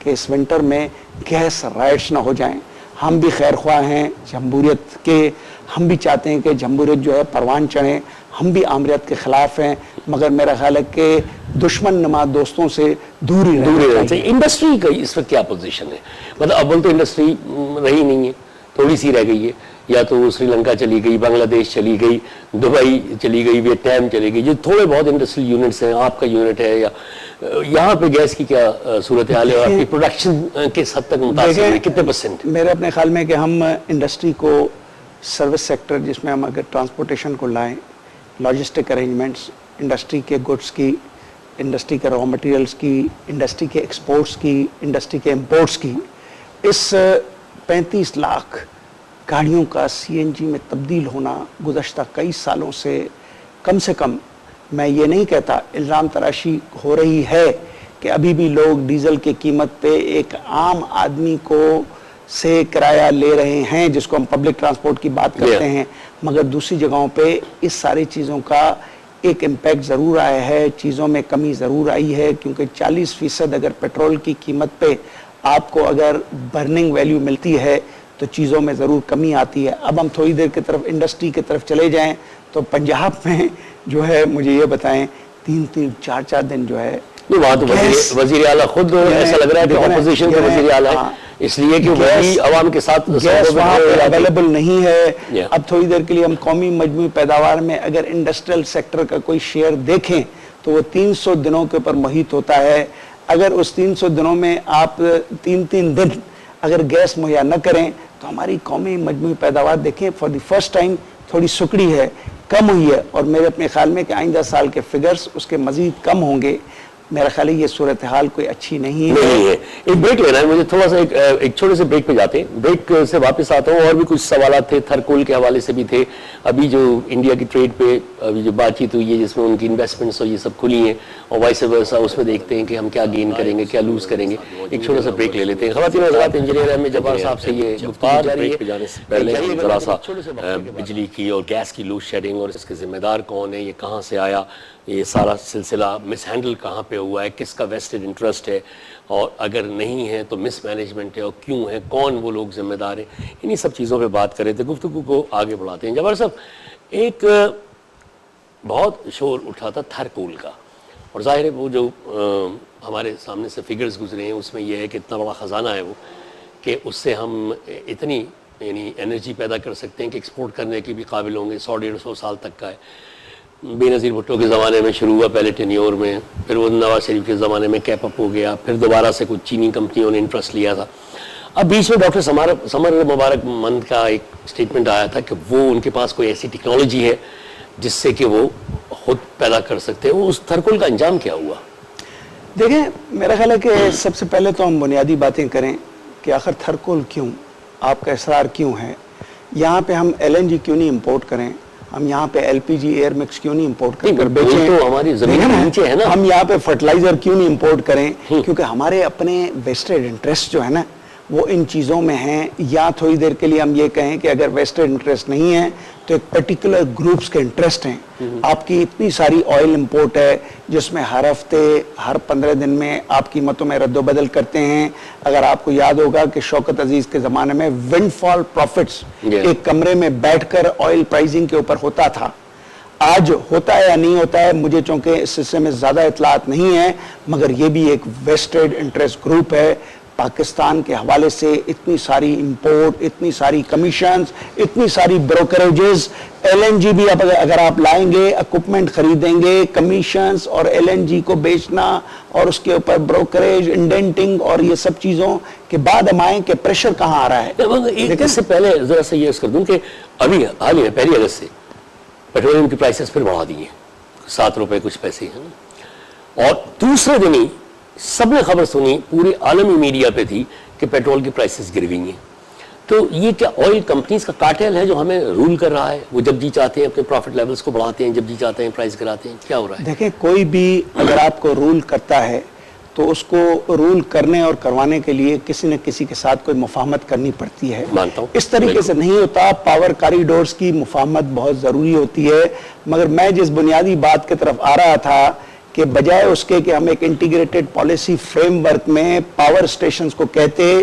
کہ اس ونٹر میں gas rights نہ ہو جائیں. ہم بھی خیر خواہ ہیں جمہوریت کے, ہم بھی چاہتے ہیں کہ جمہوریت جو ہے پروان چڑھیں, ہم بھی آمریت کے خلاف ہیں, مگر میرا خیال ہے کہ دشمن نما دوستوں سے دور ہی رہنا چاہیے. انڈسٹری کا اس وقت کیا پوزیشن ہے؟ مطلب اول تو انڈسٹری رہی نہیں ہے, تھوڑی سی رہ گئی ہے, یا تو سری لنکا چلی گئی, بنگلہ دیش چلی گئی, دبئی چلی گئی, ویتنام چلی گئی, جو تھوڑے بہت انڈسٹریل یونٹس ہیں. آپ کا یونٹ ہے, یا یہاں پہ گیس کی کیا صورتحال ہے, اور آپ کی پروڈکشن کس حد تک متاثر ہے, کتنے پرسنٹ؟ میرے اپنے خیال میں کہ ہم انڈسٹری کو سروس سیکٹر, جس میں ہم اگر ٹرانسپورٹیشن کو لائیں, لاجسٹک ارینجمنٹس, انڈسٹری کے گڈس کی, انڈسٹری کے را مٹیریلز کی, انڈسٹری کے ایکسپورٹس کی, انڈسٹری کے امپورٹس کی, اس 35 لاکھ گاڑیوں کا سی این جی میں تبدیل ہونا گزشتہ کئی سالوں سے کم، میں یہ نہیں کہتا الزام تراشی ہو رہی ہے کہ ابھی بھی لوگ ڈیزل کی قیمت پہ ایک عام آدمی کو سے کرایہ لے رہے ہیں, جس کو ہم پبلک ٹرانسپورٹ کی بات کرتے ہیں, مگر دوسری جگہوں پہ اس ساری چیزوں کا ایک امپیکٹ ضرور آیا ہے, چیزوں میں کمی ضرور آئی ہے, کیونکہ 40% اگر پیٹرول کی قیمت پہ آپ کو اگر برننگ ویلیو ملتی ہے تو چیزوں میں ضرور کمی آتی ہے. اب ہم تھوڑی دیر کی طرف انڈسٹری کی طرف چلے جائیں تو پنجاب میں جو ہے مجھے یہ بتائیں 3-4 دن جو ہے وہاں تو وزیر اعلیٰ خود ایسا لگ رہا ہے کہ اپوزیشن کا وزیر اعلیٰ ہے, اس لیے کہ وہی عوام کے ساتھ گیس وہاں پہ اویلیبل نہیں ہے. اب تھوڑی دیر کے لیے ہم قومی مجموعی پیداوار میں اگر انڈسٹریل سیکٹر کا کوئی شیئر دیکھیں تو وہ 300 دنوں کے اوپر محیط ہوتا ہے. اگر اس 300 دنوں میں آپ 3 دن اگر گیس مہیا نہ کریں تو ہماری قومی مجموعی پیداوار دیکھیں فار دی فرسٹ ٹائم تھوڑی سکڑی ہے, کم ہوئی ہے, اور میرے اپنے خیال میں کہ آئندہ سال کے فگرز اس کے مزید کم ہوں گے. میرا خیال ہے یہ صورتحال کوئی اچھی نہیں ہے. ایک بریک لینا ہے مجھے, تھوڑا سا ایک چھوٹے سے بریک پہ جاتے ہیں, بریک سے واپس آتا ہوں. اور بھی کچھ سوالات تھے, تھرکول کے حوالے سے بھی تھے, ابھی جو انڈیا کی ٹریڈ پہ ابھی جو بات چیت ہوئی ہے جس میں ان کی انویسٹمنٹس اور یہ سب کھلی ہیں, اور وائس ورسا, اس میں دیکھتے ہیں کہ ہم کیا گین کریں گے, کیا لوز کریں گے. ایک چھوٹا سا بریک لے لیتے ہیں. خواتین حضرات, انجینئر احمد جبار صاحب سے یہ گفتگو جاری ہے. پہلے ذرا سا بجلی کی اور گیس کی لوڈ شیڈنگ اور اس کے ذمہ دار کون ہے, یہ کہاں سے آیا, یہ سارا سلسلہ مس ہینڈل کہاں پہ ہوا ہے, کس کا ویسٹڈ انٹرسٹ ہے, اور اگر نہیں ہے تو مس مینجمنٹ ہے, اور کیوں ہے, کون وہ لوگ ذمہ دار ہیں, انہی سب چیزوں پہ بات کریں تو گفتگو کو آگے بڑھاتے ہیں. جبار صاحب, ایک بہت شور اٹھا تھا تھرکول کا, اور ظاہر ہے وہ جو ہمارے سامنے سے فگرز گزرے ہیں اس میں یہ ہے کہ اتنا بڑا خزانہ ہے وہ, کہ اس سے ہم اتنی یعنی انرجی پیدا کر سکتے ہیں کہ ایکسپورٹ کرنے کے بھی قابل ہوں گے. 100-150 سال تک کا ہے. بے نظیر بھٹو کے زمانے میں شروع ہوا پہلے ٹینیور میں, پھر وہ نواز شریف کے زمانے میں کیپ اپ ہو گیا, پھر دوبارہ سے کچھ چینی کمپنیوں نے انٹرسٹ لیا تھا. اب بیچ میں ڈاکٹر سمر مبارک مند کا ایک سٹیٹمنٹ آیا تھا کہ وہ ان کے پاس کوئی ایسی ٹیکنالوجی ہے جس سے کہ وہ خود پیدا کر سکتے ہیں. اس تھرکول کا انجام کیا ہوا؟ دیکھیں, میرا خیال ہے کہ سب سے پہلے تو ہم بنیادی باتیں کریں کہ آخر تھرکول کیوں, آپ کا اصرار کیوں ہے. یہاں پہ ہم LNG کیوں نہیں امپورٹ کریں, ہم یہاں پہ LPG ایئر مکس کیوں نہیں امپورٹ کر بیچیں, تو ہماری زمین کے نیچے ہے نا. ہم یہاں پہ فرٹیلائزر کیوں نہیں امپورٹ کریں, کیونکہ ہمارے اپنے ویسٹڈ انٹرسٹ جو ہے نا وہ ان چیزوں میں ہیں. یا تھوڑی دیر کے لیے ہم یہ کہیں کہ اگر ویسٹڈ انٹرسٹ نہیں ہے تو ایک پرٹیکولر گروپس کے انٹرسٹ ہیں. آپ کی اتنی ساری آئل امپورٹ ہے جس میں ہر ہفتے ہر 15 دن میں آپ قیمتوں میں رد و بدل کرتے ہیں. اگر آپ کو یاد ہوگا کہ شوکت عزیز کے زمانے میں ونڈ فال پروفٹس ایک کمرے میں بیٹھ کر آئل پرائزنگ کے اوپر ہوتا تھا. آج ہوتا ہے یا نہیں ہوتا ہے مجھے چونکہ اس سلسلے میں زیادہ اطلاعات نہیں ہیں, مگر یہ بھی ایک ویسٹڈ انٹرسٹ گروپ ہے. پاکستان کے حوالے سے اتنی ساری امپورٹ, اتنی ساری کمیشنز, اتنی ساری بروکریجز, LNG بھی اگر آپ لائیں گے, اکوپمنٹ خریدیں گے, کمیشنز اور LNG کو بیچنا اور اس کے اوپر بروکریج, انڈینٹنگ اور یہ سب چیزوں کے بعد ہم آئیں کہ پریشر کہاں آ رہا ہے. لیکن اس سے پہلے ذرا سا یہ اس کر دوں کہ ابھی حال ہی میں 1 اگست سے پیٹرولیم کی پرائسز پھر بڑھا دی ہیں, 7 روپے کچھ پیسے ہیں, اور دوسرے دن ہی سب نے خبر سنی, پورے عالمی میڈیا پہ تھی کہ پیٹرول کی پرائسز گر گئی ہیں. تو یہ کیا آئل کمپنیز کا کارٹیل ہے جو ہمیں رول کر رہا ہے؟ وہ جب جی چاہتے ہیں اپنے پروفٹ لیولز کو بڑھاتے ہیں, جب جی چاہتے ہیں پرائس گراتے ہیں, کیا ہو رہا ہے؟ دیکھیں, کوئی بھی اگر آپ کو رول کرتا ہے تو اس کو رول کرنے اور کروانے کے لیے کسی نہ کسی کے ساتھ کوئی مفاہمت کرنی پڑتی ہے. مانتا ہوں اس طریقے سے نہیں ہوتا. پاور کاریڈورز کی مفاہمت بہت ضروری ہوتی ہے. مگر میں جس بنیادی بات کی طرف آ رہا تھا کہ بجائے اس کے کہ ہم ایک انٹیگریٹڈ پالیسی فریم ورک میں پاور اسٹیشنز کو کہتے،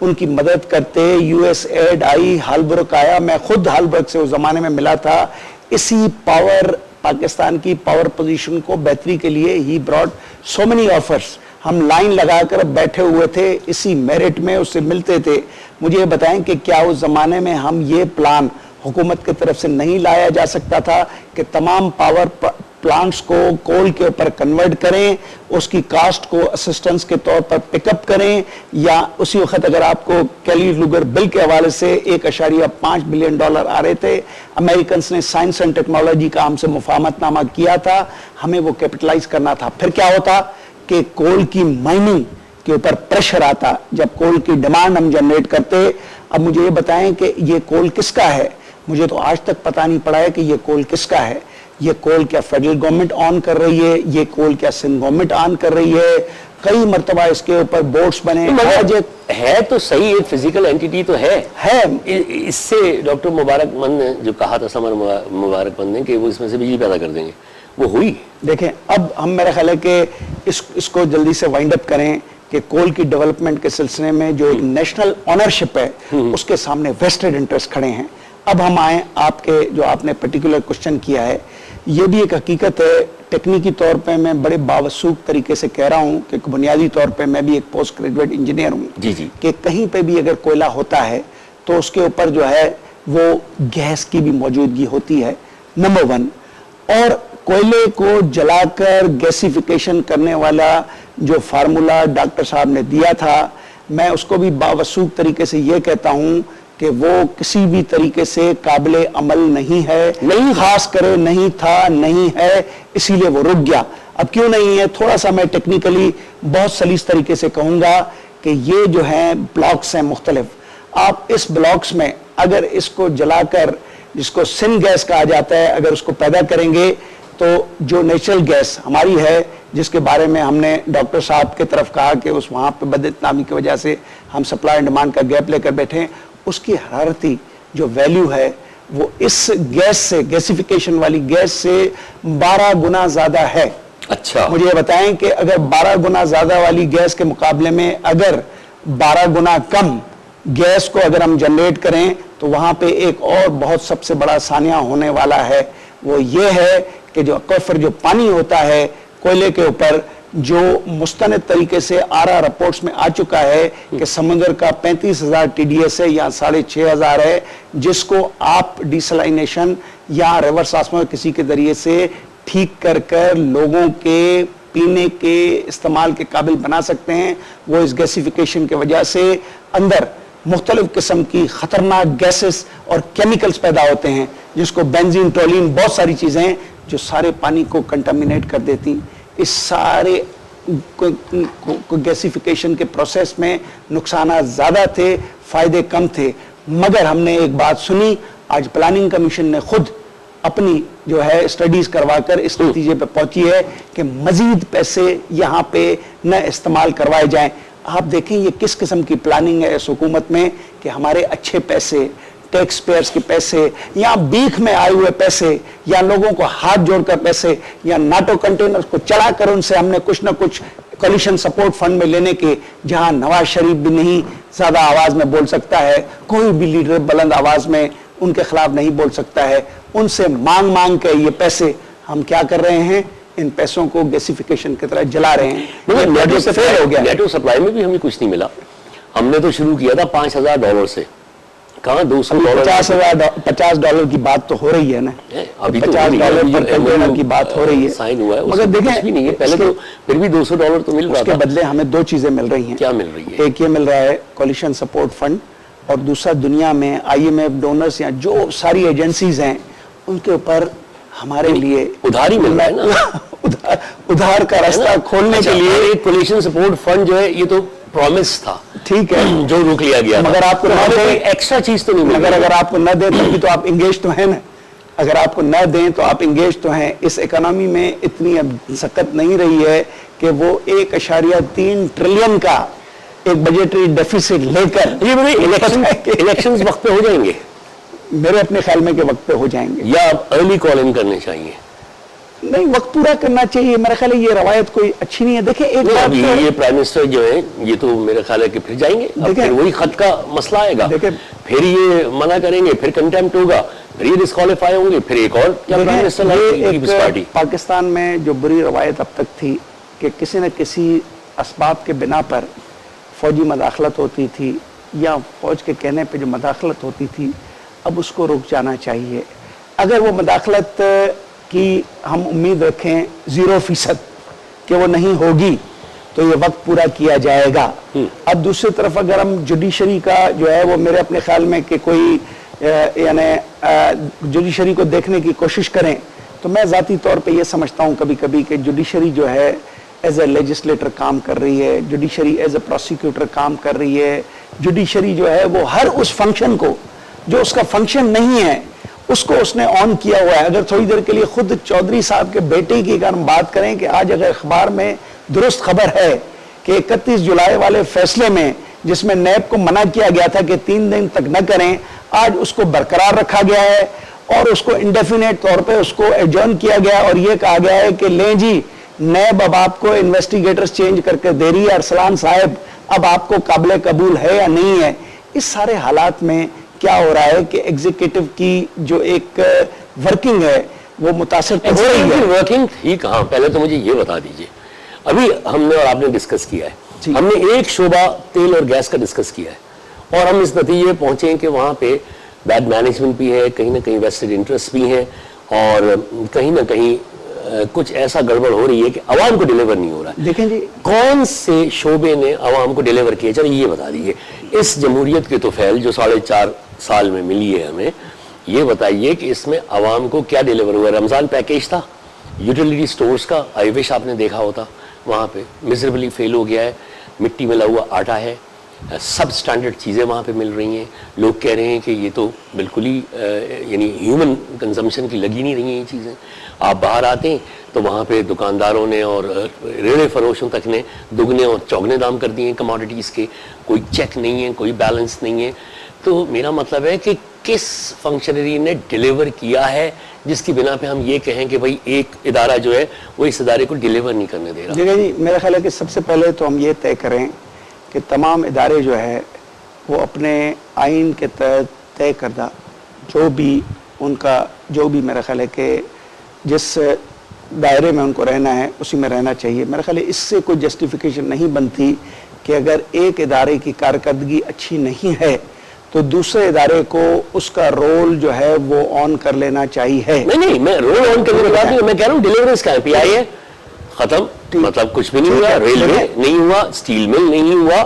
ان کی مدد کرتے، یو ایس ایڈ آئی، ہالبرگ آیا، میں خود ہالبرگ سے اس زمانے میں ملا تھا، اسی پاور پاکستان کی پاور پوزیشن کو بہتری کے لیے ہی براڈ سو مینی آفرز، ہم لائن لگا کر بیٹھے ہوئے تھے، اسی میرٹ میں اس سے ملتے تھے. مجھے یہ بتائیں کہ کیا اس زمانے میں ہم یہ پلان حکومت کی طرف سے نہیں لایا جا سکتا تھا کہ تمام پاور پلانٹس کو کول کے اوپر کنورٹ کریں، اس کی کاسٹ کو اسسٹنس کے طور پر پک اپ کریں، یا اسی وقت اگر آپ کو کیلی لوگر بل کے حوالے سے $1.5 بلین آ رہے تھے، امریکنز نے سائنس اینڈ ٹیکنالوجی کا ہم سے مفاہمت نامہ کیا تھا، ہمیں وہ کیپٹلائز کرنا تھا. پھر کیا ہوتا کہ کول کی مائننگ کے اوپر پریشر آتا جب کول کی ڈیمانڈ ہم جنریٹ کرتے. اب مجھے یہ بتائیں کہ یہ کول کس کا ہے؟ مجھے تو آج تک پتہ نہیں پڑا ہے کہ یہ کول کس کا ہے. یہ کول کیا فیڈرل گورنمنٹ آن کر رہی ہے؟ یہ کول کیا سندھ گورنمنٹ آن کر رہی ہے؟ کئی مرتبہ اس کے اوپر بورڈز بنے ہے تو صحیح، ایک فزیکل اینٹیٹی تو ہے. اس سے ڈاکٹر مبارک مند نے جو کہا تھا، سمر مبارک مند نے، کہ وہ اس میں سے بجلی پیدا کر دیں گے، وہ ہوئی. دیکھیں اب ہم میرا خیال ہے کہ اس کو جلدی سے وائنڈ اپ کریں کہ کول کی ڈیولپمنٹ کے سلسلے میں جو ایک نیشنل آنرشپ ہے اس کے سامنے ویسٹڈ انٹرسٹ کھڑے ہیں. اب ہم آئیں آپ کے جو آپ نے پرٹیکولر کوشچن کیا ہے، یہ بھی ایک حقیقت ہے. ٹیکنیکی طور پہ میں بڑے باوسوق طریقے سے کہہ رہا ہوں کہ بنیادی طور پہ میں بھی ایک پوسٹ گریجویٹ انجینئر ہوں کہ کہیں پہ بھی اگر کوئلہ ہوتا ہے تو اس کے اوپر جو ہے وہ گیس کی بھی موجودگی ہوتی ہے، نمبر 1. اور کوئلے کو جلا کر گیسیفیکیشن کرنے والا جو فارمولا ڈاکٹر صاحب نے دیا تھا، میں اس کو بھی باوسوق طریقے سے یہ کہتا ہوں کہ وہ کسی بھی طریقے سے قابل عمل نہیں ہے، خاص کرے نہیں تھا، نہیں ہے، اسی لیے وہ رک گیا. اب کیوں نہیں ہے؟ تھوڑا سا میں ٹیکنیکلی بہت سلیس طریقے سے کہوں گا کہ یہ جو ہیں بلاکس ہیں مختلف. آپ اس بلاکس میں اگر اس کو جلا کر، جس کو سن گیس کہا جاتا ہے، اگر اس کو پیدا کریں گے تو جو نیچرل گیس ہماری ہے، جس کے بارے میں ہم نے ڈاکٹر صاحب کے طرف کہا کہ اس وہاں پہ بداتنامی کی وجہ سے ہم سپلائی اینڈ ڈیمانڈ کا گیپ لے کر بیٹھے ہیں، اس کی حرارتی جو ویلیو ہے وہ اس گیس سے، گیسیفیکیشن والی گیس سے 12 گنا زیادہ ہے. اچھا، مجھے یہ بتائیں کہ اگر 12 گنا زیادہ والی گیس کے مقابلے میں اگر 12 گنا کم گیس کو اگر ہم جنریٹ کریں تو وہاں پہ ایک اور بہت سب سے بڑا سانحہ ہونے والا ہے. وہ یہ ہے کہ جو اکویفر جو پانی ہوتا ہے کوئلے کے اوپر، جو مستند طریقے سے آرا رپورٹس میں آ چکا ہے کہ سمندر کا 35,000 TDS ہے یا 6,500 ہے، جس کو آپ ڈیسلائنیشن یا ریورس آسموس کسی کے ذریعے سے ٹھیک کر کر لوگوں کے پینے کے استعمال کے قابل بنا سکتے ہیں. وہ اس گیسیفیکیشن کی وجہ سے اندر مختلف قسم کی خطرناک گیسز اور کیمیکلز پیدا ہوتے ہیں، جس کو بینزین، ٹولین، بہت ساری چیزیں ہیں جو سارے پانی کو کنٹامینیٹ کر دیتی. اس سارے گیسیفیکیشن کے پروسیس میں نقصانات زیادہ تھے، فائدے کم تھے. مگر ہم نے ایک بات سنی، آج پلاننگ کمیشن نے خود اپنی جو ہے اسٹڈیز کروا کر اس نتیجے پہ پہنچی ہے کہ مزید پیسے یہاں پہ نہ استعمال کروائے جائیں. آپ دیکھیں یہ کس قسم کی پلاننگ ہے اس حکومت میں کہ ہمارے اچھے پیسے، ٹیکس پیئرز کے پیسے، یا بیک میں آئے ہوئے پیسے، یا لوگوں کو ہاتھ جوڑ کر پیسے، یا ناٹو کنٹینرز کو چلا کر ان سے ہم نے کچھ نہ کچھ کولیشن سپورٹ فنڈ میں لینے کے، جہاں نواز شریف بھی نہیں زیادہ آواز میں بول سکتا ہے، کوئی بھی لیڈر بلند آواز میں ان کے خلاف نہیں بول سکتا ہے، ان سے مانگ مانگ کے یہ پیسے ہم کیا کر رہے ہیں؟ ان پیسوں کو گیسیفیکیشن کی طرح جلا رہے ہیں. نیٹو سپلائی میں بھی ہمیں کچھ نہیں ملا. ہم نے تو شروع کیا تھا $5,000 سے، کہاں $200 $50 کی بات تو ہو رہی ہے نا، ابھی $50 کی بات ہو رہی ہے، سائن ہوا ہے، مگر دیکھیں پہلے تو پھر بھی $200 تو مل رہا ہے. اس کے بدلے ہمیں 2 چیزیں مل رہی ہیں. کیا مل رہی ہے؟ ایک یہ مل رہا ہے کولیشن سپورٹ فنڈ، اور دوسرا دنیا میں IMF ڈونرز یا جو ساری ایجنسیز ہیں ان کے اوپر ہمارے لیے ادھار ہی مل رہا ہے نا، ادھار کا راستہ کھولنے کے لیے. ایک کولیشن سپورٹ فنڈ جو ہے یہ تو پرومس تھا، ٹھیک ہے، جو روک لیا گیا، مگر آپ کو ایکسٹرا چیز تو نہیں ملی. مگر اگر آپ کو نہ دیں تب بھی تو آپ انگیج تو ہیں نا. اگر آپ کو نہ دیں تو آپ انگیج تو ہیں. اس اکانومی میں اتنی اب سخت نہیں رہی ہے کہ وہ 1.3 ٹریلین کا ایک بجٹری ڈیفیسٹ لے کر الیکشنز وقت پہ ہو جائیں گے. میرے اپنے خیال میں کہ وقت پہ ہو جائیں گے، یا ارلی کال ان کرنے چاہیے. نہیں وقت پورا کرنا چاہیے. میرا خیال ہے یہ روایت کوئی اچھی نہیں ہے. دیکھیں ایک بات یہ پرائم منسٹر جو ہے یہ تو میرا خیال ہے کہ پھر جائیں گے, پھر وہی خط کا مسئلہ آئے گا, پھر یہ منع کریں گے, پھر کنٹیمپٹ ہوگا, پھر یہ ڈسکوالیفائی ہوں گے, پھر ایک اور پرائم منسٹر. پاکستان میں جو بری روایت اب تک تھی کہ کسی نہ کسی اسباب کے بنا پر فوجی مداخلت ہوتی تھی یا فوج کے کہنے پہ جو مداخلت ہوتی تھی, اب اس کو رک جانا چاہیے. اگر وہ مداخلت کی ہم امید رکھیں 0% کہ وہ نہیں ہوگی تو یہ وقت پورا کیا جائے گا. اب دوسری طرف اگر ہم جوڈیشری کا جو ہے وہ میرے اپنے خیال میں کہ کوئی یعنی جوڈیشری کو دیکھنے کی کوشش کریں تو میں ذاتی طور پہ یہ سمجھتا ہوں کبھی کبھی کہ جوڈیشری جو ہے ایز اے لیجسلیٹر کام کر رہی ہے, جوڈیشری ایز اے پروسیکیوٹر کام کر رہی ہے, جوڈیشری جو ہے وہ ہر اس فنکشن کو جو اس کا فنکشن نہیں ہے اس کو اس نے آن کیا ہوا ہے. اگر تھوڑی دیر کے لیے خود چودھری صاحب کے بیٹے کی اگر ہم بات کریں کہ آج اگر اخبار میں درست خبر ہے کہ 31 جولائی والے فیصلے میں جس میں نیب کو منع کیا گیا تھا کہ 3 دن تک نہ کریں, آج اس کو برقرار رکھا گیا ہے اور اس کو انڈیفینیٹ طور پہ اس کو ایڈجرن کیا گیا اور یہ کہا گیا ہے کہ لیں جی نیب اب آپ کو انویسٹیگیٹرز چینج کر کے دے رہی ہے, ارسلان صاحب اب آپ کو قابل قبول ہے یا نہیں ہے. اس سارے حالات میں کیا ہو رہا ہے کہ ایگزیکٹو کی جو ایک ورکنگ ہے وہ متاثر ہو رہی ہے. ورکنگ ہی کہاں, پہلے تو مجھے یہ بتا دیجئے, ابھی ہم نے اور آپ نے ڈسکس کیا ہے, ہم نے ایک شعبہ تیل اور گیس کا ڈسکس کیا ہے اور ہم اس نتیجے پہنچے کہ وہاں پہ بیڈ مینجمنٹ بھی ہے, کہیں نہ کہیں ویسٹڈ انٹرسٹ بھی ہیں اور کہیں نہ کہیں کچھ ایسا گڑبڑ ہو رہی ہے کہ عوام کو ڈیلیور نہیں ہو رہا ہے. دیکھیں جی کون سے شعبے نے عوام کو ڈیلیور کیا, چلو یہ بتا دیجئے. اس جمہوریت کے طفیل جو 4.5 سال میں ملی ہے ہمیں, یہ بتائیے کہ اس میں عوام کو کیا ڈیلیور ہوا ہے. رمضان پیکیج تھا یوٹیلیٹی سٹورز کا, آئی وش آپ نے دیکھا ہوتا, وہاں پہ میزربلی فیل ہو گیا ہے. مٹی ملا ہوا آٹا ہے, سب سٹینڈرڈ چیزیں وہاں پہ مل رہی ہیں. لوگ کہہ رہے ہیں کہ یہ تو بالکل ہی یعنی ہیومن کنزمپشن کی لگی نہیں رہی ہیں یہ چیزیں. آپ باہر آتے ہیں تو وہاں پہ دکانداروں نے اور ریڑے فروشوں تک نے دگنے اور چوگنے دام کر دیے ہیں کموڈیٹیز کے. کوئی چیک نہیں ہے, کوئی بیلنس نہیں ہے. تو میرا مطلب ہے کہ کس فنکشنری نے ڈیلیور کیا ہے جس کی بنا پہ ہم یہ کہیں کہ بھئی ایک ادارہ جو ہے وہ اس ادارے کو ڈیلیور نہیں کرنے دے رہا. دیکھیں جی میرا خیال ہے کہ سب سے پہلے تو ہم یہ طے کریں کہ تمام ادارے جو ہے وہ اپنے آئین کے تحت طے کردہ جو بھی ان کا جو بھی میرا خیال ہے کہ جس دائرے میں ان کو رہنا ہے اسی میں رہنا چاہیے. میرا خیال ہے اس سے کوئی جسٹیفیکیشن نہیں بنتی کہ اگر ایک ادارے کی کارکردگی اچھی نہیں ہے تو دوسرے ادارے کو اس کا رول جو ہے وہ آن کر لینا چاہیے. نہیں میں رول آن کرنے کی بات نہیں, میں کہہ رہا ہوں ڈیلیورنس کا پی آئی ہے ختم, مطلب کچھ بھی نہیں ہوا, ریلوے نہیں ہوا, اسٹیل مل نہیں ہوا,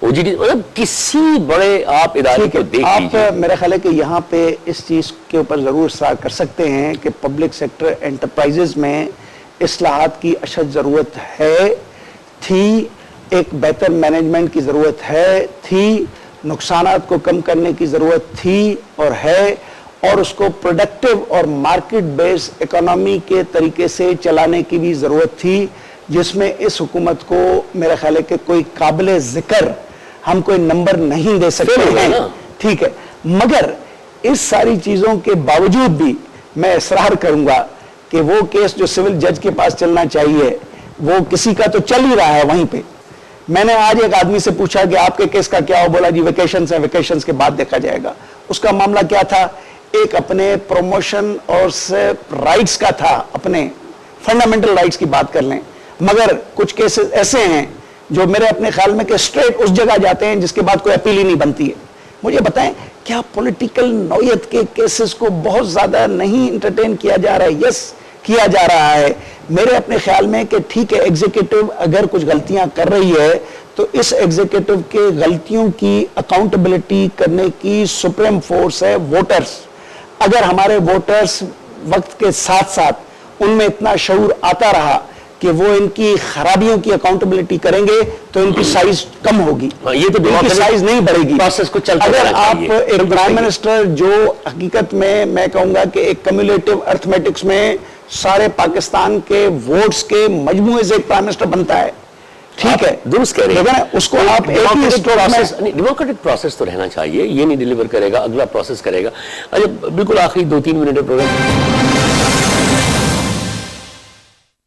او جی ڈی, مطلب کسی بڑے آپ ادارے کو دیکھ لیجیے. آپ میرا خیال ہے کہ یہاں پہ اس چیز کے اوپر ضرور اصرار کر سکتے ہیں کہ پبلک سیکٹر انٹرپرائزز میں اصلاحات کی اشد ضرورت ہے, تھی, ایک بہتر مینجمنٹ کی ضرورت ہے, تھی, نقصانات کو کم کرنے کی ضرورت تھی اور ہے, اور اس کو پروڈکٹیو اور مارکیٹ بیس اکانومی کے طریقے سے چلانے کی بھی ضرورت تھی, جس میں اس حکومت کو میرا خیال ہے کہ کوئی قابل ذکر ہم کوئی نمبر نہیں دے سکتے ہیں. ٹھیک ہے, مگر اس ساری چیزوں کے باوجود بھی میں اصرار کروں گا کہ وہ کیس جو سول جج کے پاس چلنا چاہیے وہ کسی کا تو چل ہی رہا ہے وہیں پہ. میں نے آج ایک آدمی سے پوچھا کہ آپ کے کیس کا کیا ہو, بولا جی ویکیشنز ہیں, ویکیشنز کے بعد دیکھا جائے گا. اس کا معاملہ کیا تھا, ایک اپنے پروموشن اور رائٹس کا تھا, اپنے فنڈامنٹل رائٹس کی بات کر لیں, مگر کچھ کیسز ایسے ہیں جو میرے اپنے خیال میں کہ اسٹریٹ اس جگہ جاتے ہیں جس کے بعد کوئی اپیل ہی نہیں بنتی ہے. مجھے بتائیں کیا پولیٹیکل نوعیت کے کیسز کو بہت زیادہ نہیں انٹرٹین کیا جا رہا ہے؟ یس کیا جا رہا ہے. میرے اپنے خیال میں کہ ٹھیک ہے ایگزیکٹو اگر کچھ غلطیاں کر رہی ہے تو اس ایگزیکٹو کے غلطیوں کی اکاؤنٹیبلٹی کرنے کی سپریم فورس ہے ووٹرز. اگر ہمارے ووٹرز وقت کے ساتھ ساتھ ان میں اتنا شعور آتا رہا کہ وہ ان کی خرابیوں کی اکاؤنٹیبلٹی کریں گے تو ان کی سائز کم ہوگی, یہ تو ان کی سائز نہیں بڑھے گی. اگر آپ ایک پرائم منسٹر جو حقیقت میں کہوں گا کہ ایک کمیولیٹیو ارتھمیٹکس میں سارے پاکستان کے ووٹس کے مجموعے سے ایک پرائم منسٹر بنتا ہے, ٹھیک ہے, درست کہہ رہے ہیں, اس کو آپ ڈیموکریٹک پروسیس تو رہنا چاہیے, یہ نہیں ڈیلیور کرے گا, اگلا پروسیس کرے گا. اچھا بالکل آخری 2-3 منٹ پروگرام